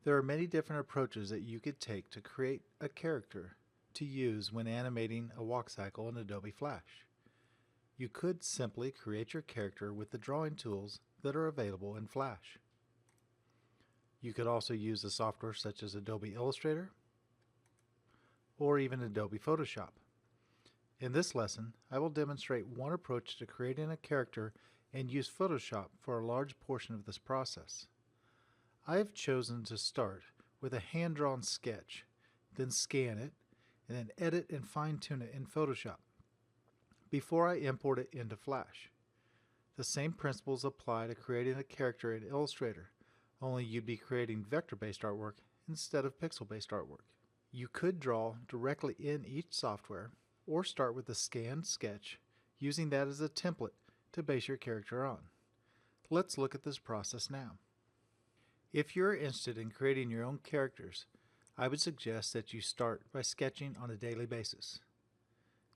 There are many different approaches that you could take to create a character to use when animating a walk cycle in Adobe Flash. You could simply create your character with the drawing tools that are available in Flash. You could also use a software such as Adobe Illustrator or even Adobe Photoshop. In this lesson, I will demonstrate one approach to creating a character and use Photoshop for a large portion of this process. I have chosen to start with a hand-drawn sketch, then scan it, and then edit and fine-tune it in Photoshop before I import it into Flash. The same principles apply to creating a character in Illustrator, only you'd be creating vector-based artwork instead of pixel-based artwork. You could draw directly in each software or start with a scanned sketch, using that as a template to base your character on. Let's look at this process now. If you're interested in creating your own characters, I would suggest that you start by sketching on a daily basis.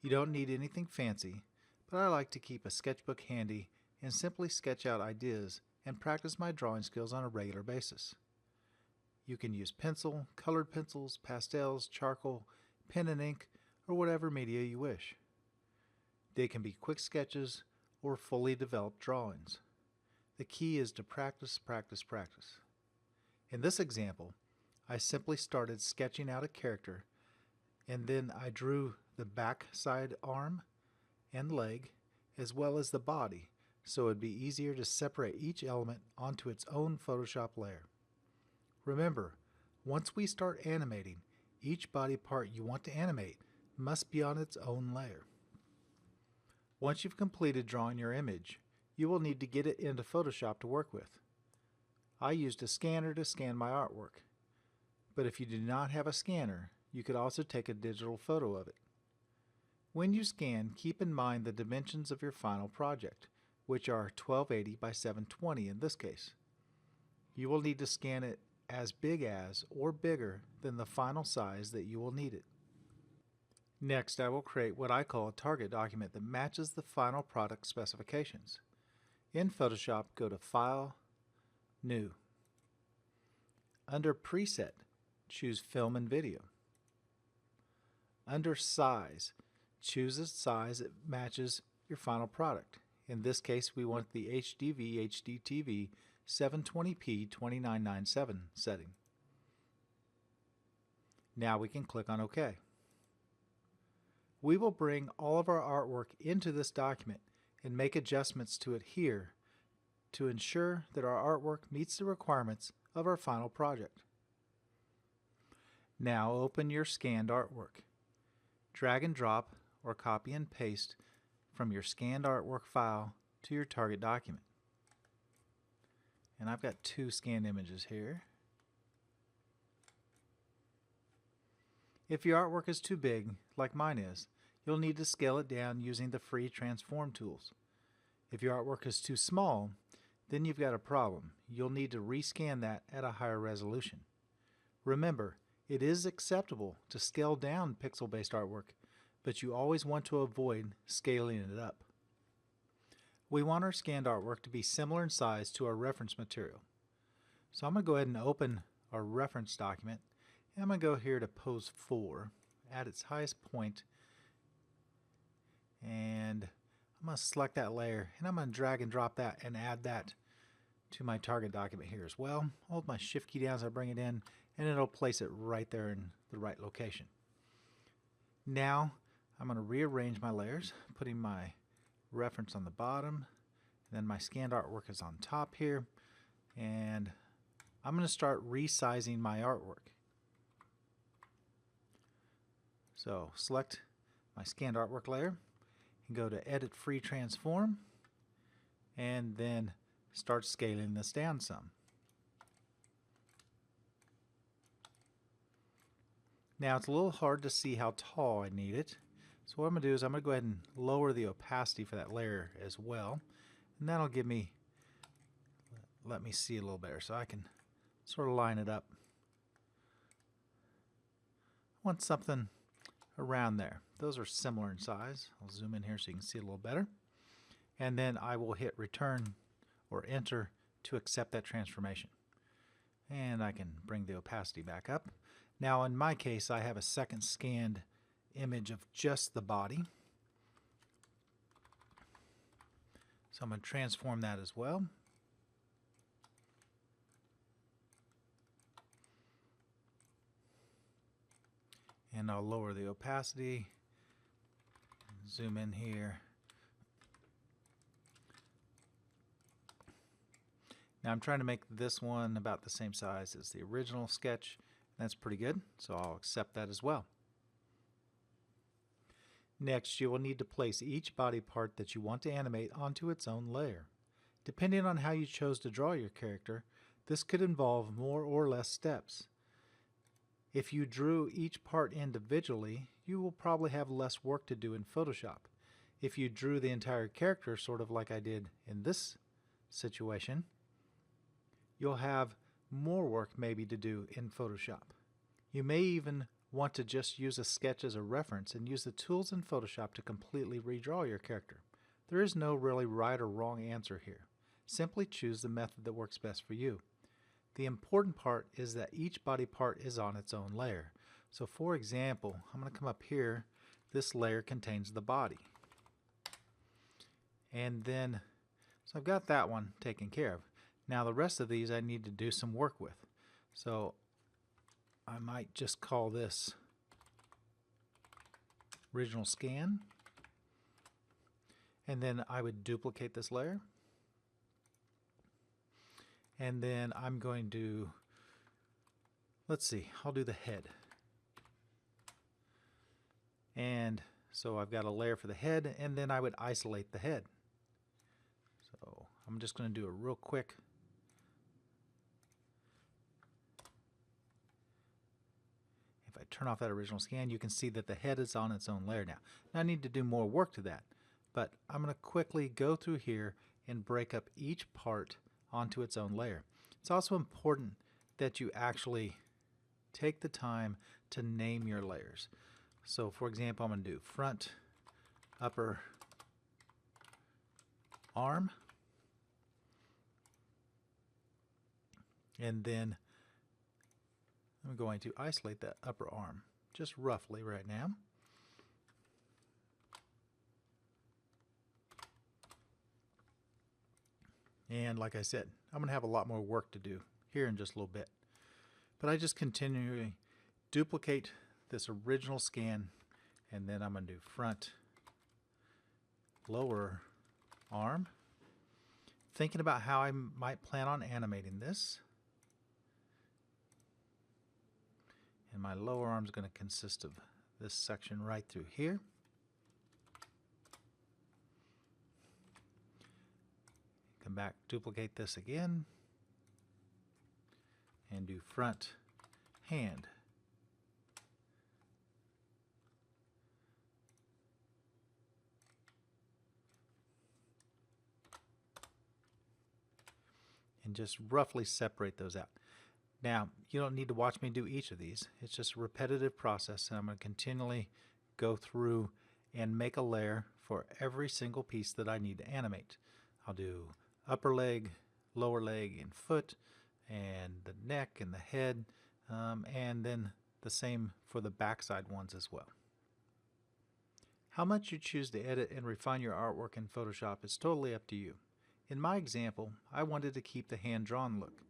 You don't need anything fancy, but I like to keep a sketchbook handy and simply sketch out ideas and practice my drawing skills on a regular basis. You can use pencil, colored pencils, pastels, charcoal, pen and ink, or whatever media you wish. They can be quick sketches or fully developed drawings. The key is to practice, practice, practice. In this example, I simply started sketching out a character, and then I drew the back side arm and leg as well as the body, so it would be easier to separate each element onto its own Photoshop layer. Remember, once we start animating, each body part you want to animate must be on its own layer. Once you've completed drawing your image, you will need to get it into Photoshop to work with. I used a scanner to scan my artwork, but if you do not have a scanner, you could also take a digital photo of it. When you scan, keep in mind the dimensions of your final project, which are 1280 by 720 in this case. You will need to scan it as big as or bigger than the final size that you will need it. Next, I will create what I call a target document that matches the final product specifications. In Photoshop, go to File, New. Under Preset, choose Film and Video. Under Size, choose a size that matches your final product. In this case, we want the HDV HDTV 720p 2997 setting. Now we can click on OK. We will bring all of our artwork into this document and make adjustments to it here to ensure that our artwork meets the requirements of our final project. Now open your scanned artwork. Drag and drop or copy and paste from your scanned artwork file to your target document. And I've got two scanned images here. If your artwork is too big, like mine is, you'll need to scale it down using the free transform tools. If your artwork is too small, then you've got a problem. You'll need to rescan that at a higher resolution. Remember, it is acceptable to scale down pixel-based artwork, but you always want to avoid scaling it up. We want our scanned artwork to be similar in size to our reference material. So I'm going to go ahead and open our reference document, and I'm going to go here to pose 4 at its highest point, and I'm going to select that layer, and I'm going to drag and drop that and add that to my target document here as well. Hold my shift key down as I bring it in, and it'll place it right there in the right location. Now I'm going to rearrange my layers, putting my reference on the bottom, and then my scanned artwork is on top here, and I'm going to start resizing my artwork. So select my scanned artwork layer and go to Edit Free Transform, and then start scaling this down some. Now it's a little hard to see how tall I need it, so what I'm going to do is I'm going to go ahead and lower the opacity for that layer as well, and that'll give me, let me see a little better so I can sort of line it up. I want something around there. Those are similar in size. I'll zoom in here so you can see a little better, and then I will hit return or enter to accept that transformation. And I can bring the opacity back up. Now in my case, I have a second scanned image of just the body. So I'm going to transform that as well. And I'll lower the opacity, zoom in here. Now I'm trying to make this one about the same size as the original sketch. That's pretty good, so I'll accept that as well. Next, you will need to place each body part that you want to animate onto its own layer. Depending on how you chose to draw your character, this could involve more or less steps. If you drew each part individually, you will probably have less work to do in Photoshop. If you drew the entire character, sort of like I did in this situation, you'll have more work maybe to do in Photoshop. You may even want to just use a sketch as a reference and use the tools in Photoshop to completely redraw your character. There is no really right or wrong answer here. Simply choose the method that works best for you. The important part is that each body part is on its own layer. So for example, I'm going to come up here. This layer contains the body. And then, so I've got that one taken care of. Now the rest of these I need to do some work with. So I might just call this original scan. And then I would duplicate this layer. And then I'm going to, let's see, I'll do the head. And so I've got a layer for the head, and then I would isolate the head. So I'm just going to do it real quick. If I turn off that original scan, you can see that the head is on its own layer now. Now I need to do more work to that, but I'm going to quickly go through here and break up each part onto its own layer. It's also important that you actually take the time to name your layers. So for example, I'm going to do front, upper arm, and then I'm going to isolate that upper arm just roughly right now. And like I said, I'm going to have a lot more work to do here in just a little bit. But I just continually duplicate this original scan, and then I'm going to do front, lower arm. Thinking about how I might plan on animating this. And my lower arm is going to consist of this section right through here. Come back, duplicate this again, and do front hand. And just roughly separate those out. Now, you don't need to watch me do each of these. It's just a repetitive process, and I'm going to continually go through and make a layer for every single piece that I need to animate. I'll do upper leg, lower leg, and foot, and the neck and the head, and then the same for the backside ones as well. How much you choose to edit and refine your artwork in Photoshop is totally up to you. In my example, I wanted to keep the hand-drawn look.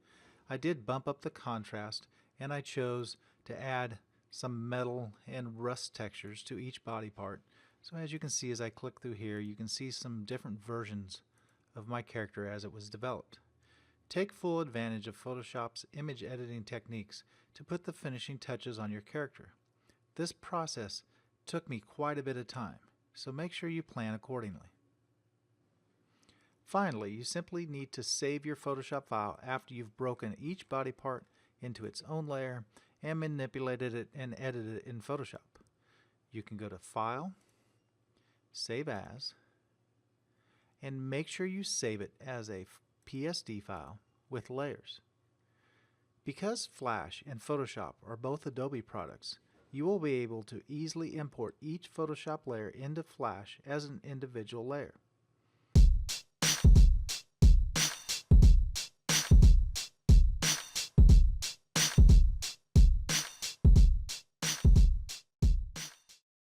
I did bump up the contrast, and I chose to add some metal and rust textures to each body part. So as you can see, as I click through here, you can see some different versions of my character as it was developed. Take full advantage of Photoshop's image editing techniques to put the finishing touches on your character. This process took me quite a bit of time, so make sure you plan accordingly. Finally, you simply need to save your Photoshop file after you've broken each body part into its own layer and manipulated it and edited it in Photoshop. You can go to File, Save As, and make sure you save it as a PSD file with layers. Because Flash and Photoshop are both Adobe products, you will be able to easily import each Photoshop layer into Flash as an individual layer.